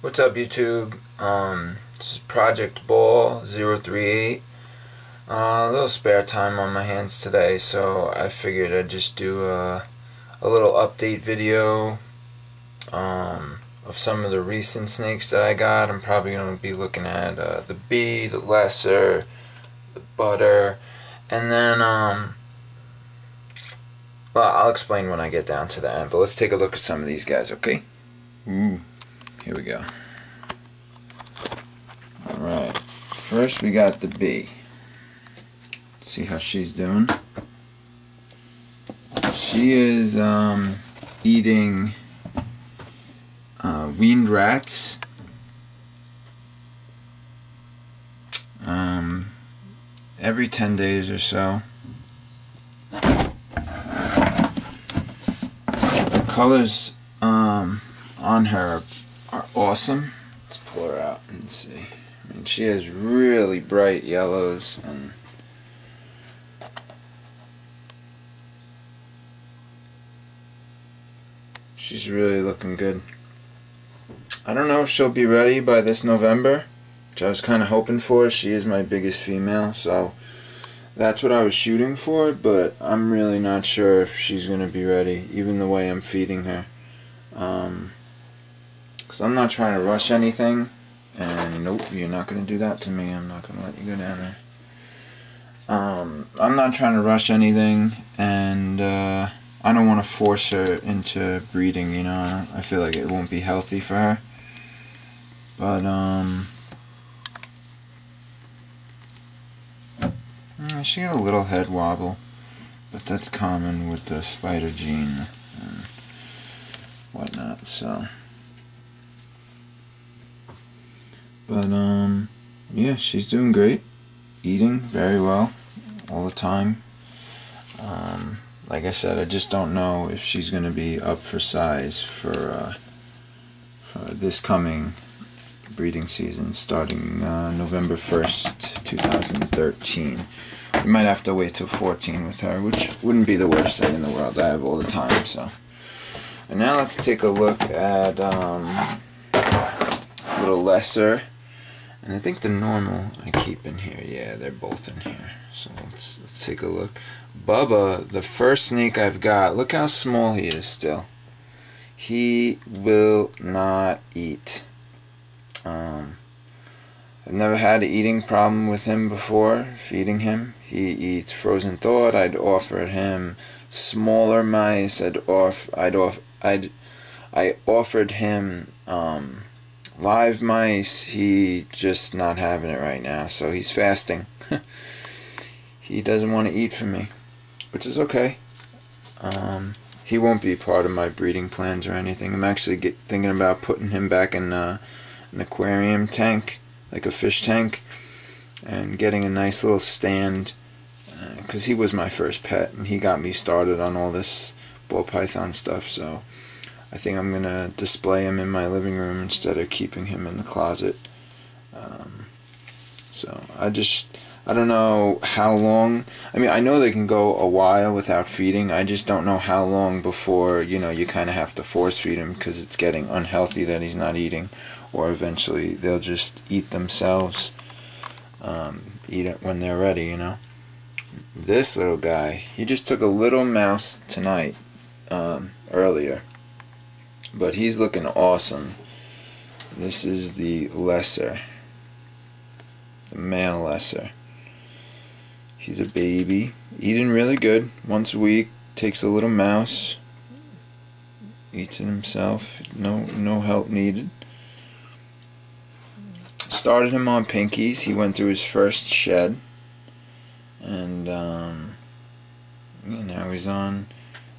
What's up, YouTube? This is Project Ball 038. A little spare time on my hands today, so I figured I'd just do a little update video of some of the recent snakes that I got. I'm probably going to be looking at the B, the lesser, the butter, and then well, I'll explain when I get down to the end, but let's take a look at some of these guys, okay? Ooh, here we go. Alright, first we got the B. Let's see how she's doing. She is eating weaned rats. Every 10 days or so. The colors on her are awesome. Let's pull her out and see. I mean, she has really bright yellows and she's really looking good. I don't know if she'll be ready by this November, which I was kind of hoping for. She is my biggest female, so that's what I was shooting for, but I'm really not sure if she's going to be ready, even the way I'm feeding her. Because I'm not trying to rush anything, and nope, you're not going to do that to me. I'm not going to let you go down there. I'm not trying to rush anything, and I don't want to force her into breeding, you know. I feel like it won't be healthy for her. But, she had a little head wobble, but that's common with the spider gene and whatnot, so. But, yeah, she's doing great. Eating very well all the time. Like I said, I just don't know if she's going to be up for size for this coming breeding season starting November 1st, 2013. We might have to wait till 14 with her, which wouldn't be the worst thing in the world. I have all the time, so. And now let's take a look at a little lesser. And I think the normal I keep in here. Yeah, they're both in here. So let's take a look. Bubba, the first snake I've got, look how small he is still. He will not eat. I've never had an eating problem with him before, feeding him. He eats frozen thawed. I'd offered him smaller mice. I offered him live mice. He just not having it right now, so he's fasting. He doesn't want to eat from me, which is okay. He won't be part of my breeding plans or anything. I'm actually thinking about putting him back in an aquarium tank, like a fish tank, and getting a nice little stand, because he was my first pet and he got me started on all this ball python stuff, so I think I'm going to display him in my living room instead of keeping him in the closet. So I don't know how long. I mean, I know they can go a while without feeding. I just don't know how long before, you know, you kind of have to force feed him because it's getting unhealthy that he's not eating, or eventually they'll just eat themselves. Eat it when they're ready, you know. This little guy, he just took a little mouse tonight, earlier, but he's looking awesome. This is the lesser, the male lesser. He's a baby, eating really good. Once a week, takes a little mouse, eats it himself. No help needed. Started him on pinkies. He went through his first shed, and now he's on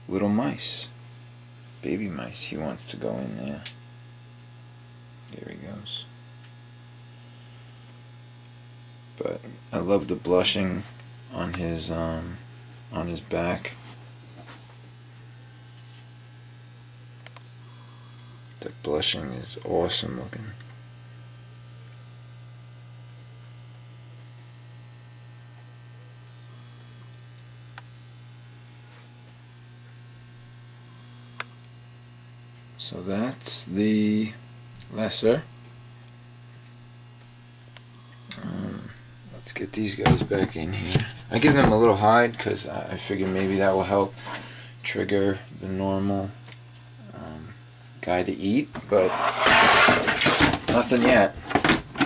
little mice, baby mice. He wants to go in there. There he goes. But I love the blushing on his back. The blushing is awesome looking. So that's the lesser. Let's get these guys back in here. I give them a little hide because I figure maybe that will help trigger the normal guy to eat, but nothing yet.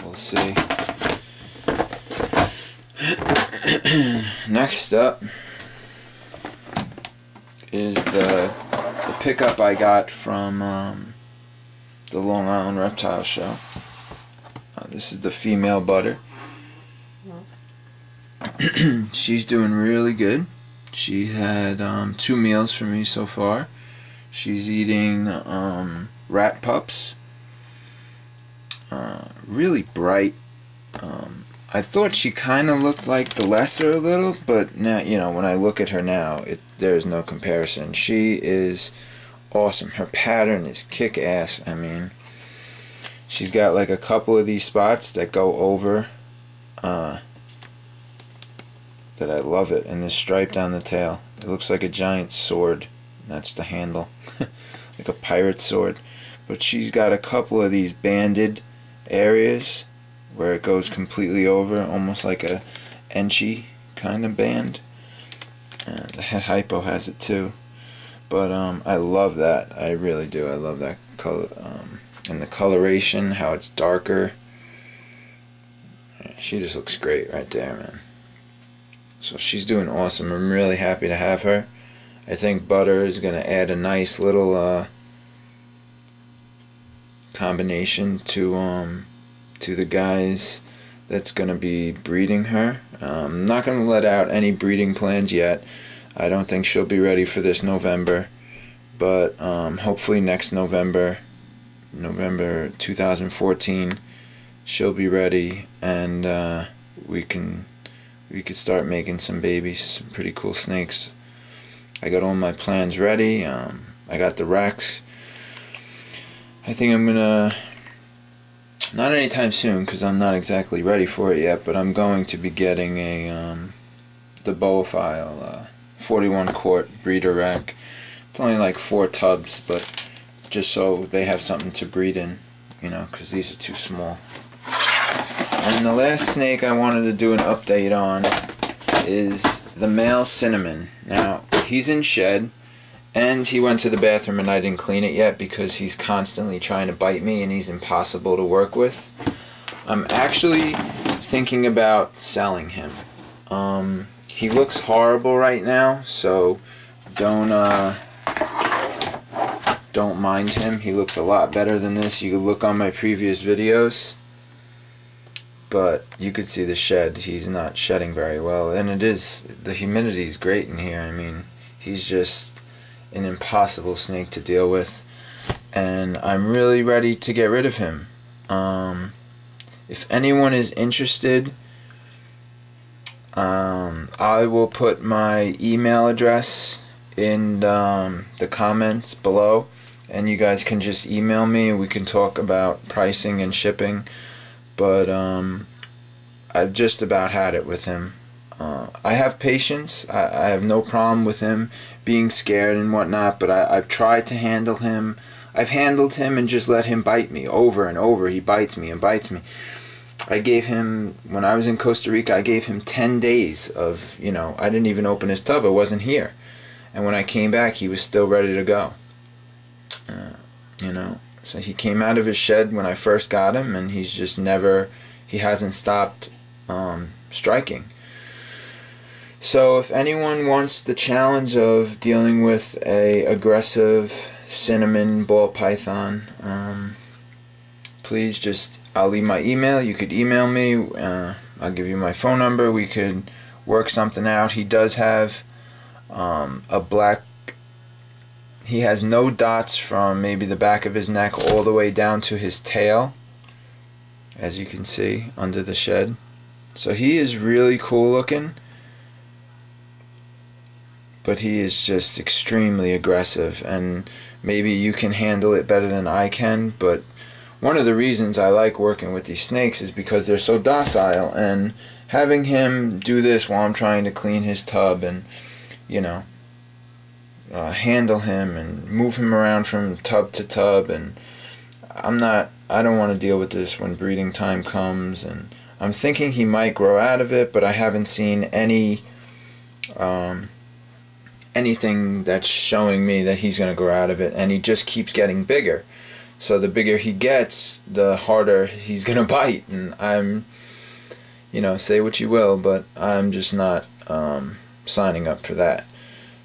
We'll see. Next up is the pickup I got from the Long Island Reptile Show. This is the female butter. She's doing really good. She had 2 meals for me so far. She's eating rat pups. Really bright. I thought she kind of looked like the lesser a little, but now, you know, when I look at her now, there's no comparison. She is awesome. Her pattern is kick-ass. I mean, she's got like a couple of these spots that go over, that I love it, and this stripe down the tail. It looks like a giant sword. That's the handle. Like a pirate sword. But she's got a couple of these banded areas where it goes completely over, almost like a Enchi kind of band. The Het Hypo has it too. But I love that. I really do. I love that color. And the coloration, how it's darker. She just looks great right there, man. So she's doing awesome. I'm really happy to have her. I think butter is going to add a nice little combination to the guys that's going to be breeding her. I'm not going to let out any breeding plans yet. I don't think she'll be ready for this November, but hopefully next November 2014, she'll be ready, and we could start making some babies, some pretty cool snakes. I got all my plans ready. I got the racks. I think I'm gonna, not anytime soon because I'm not exactly ready for it yet, but I'm going to be getting the Boaphile 41 quart breeder rack. It's only like 4 tubs, but just so they have something to breed in, you know, because these are too small. And the last snake I wanted to do an update on is the male Cinnamon. Now, he's in shed, and he went to the bathroom and I didn't clean it yet because he's constantly trying to bite me and he's impossible to work with. I'm actually thinking about selling him. He looks horrible right now, so don't mind him. He looks a lot better than this. You could look on my previous videos, but you could see the shed. He's not shedding very well, and the humidity is great in here. I mean, he's just an impossible snake to deal with, and I'm really ready to get rid of him. If anyone is interested, I will put my email address in the comments below, and you guys can just email me and we can talk about pricing and shipping. But I've just about had it with him. I have patience. I have no problem with him being scared and whatnot, but I've tried to handle him. I've handled him and just let him bite me over and over. He bites me and bites me. I gave him, when I was in Costa Rica, I gave him 10 days of, you know, I didn't even open his tub. I wasn't here. And when I came back, he was still ready to go. You know, so he came out of his shed when I first got him, and he's just never, he hasn't stopped striking. So if anyone wants the challenge of dealing with a aggressive cinnamon ball python, please just, I'll leave my email. You could email me. I'll give you my phone number. We could work something out. He does have a black, he has no dots from maybe the back of his neck all the way down to his tail, as you can see under the shed. So he is really cool looking, but he is just extremely aggressive, and maybe you can handle it better than I can. But one of the reasons I like working with these snakes is because they're so docile, and having him do this while I'm trying to clean his tub and, you know, handle him and move him around from tub to tub, and I'm not I don't want to deal with this when breeding time comes, and I'm thinking he might grow out of it, but I haven't seen anything that's showing me that he's going to grow out of it, and he just keeps getting bigger. So the bigger he gets, the harder he's going to bite, and I'm, say what you will, but I'm just not signing up for that.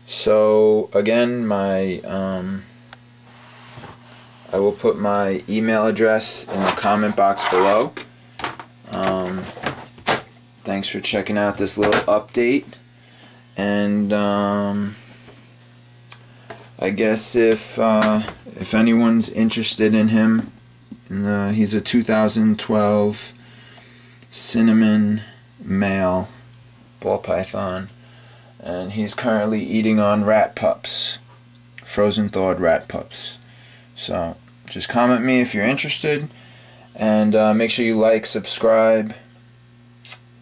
So again, I will put my email address in the comment box below. Thanks for checking out this little update, and I guess if anyone's interested in him, he's a 2012 cinnamon male ball python, and he's currently eating on rat pups, frozen thawed rat pups. So just comment me if you're interested, and make sure you like, subscribe,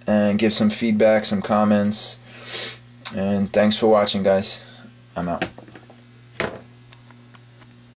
and give some feedback, some comments. And thanks for watching, guys. I'm out.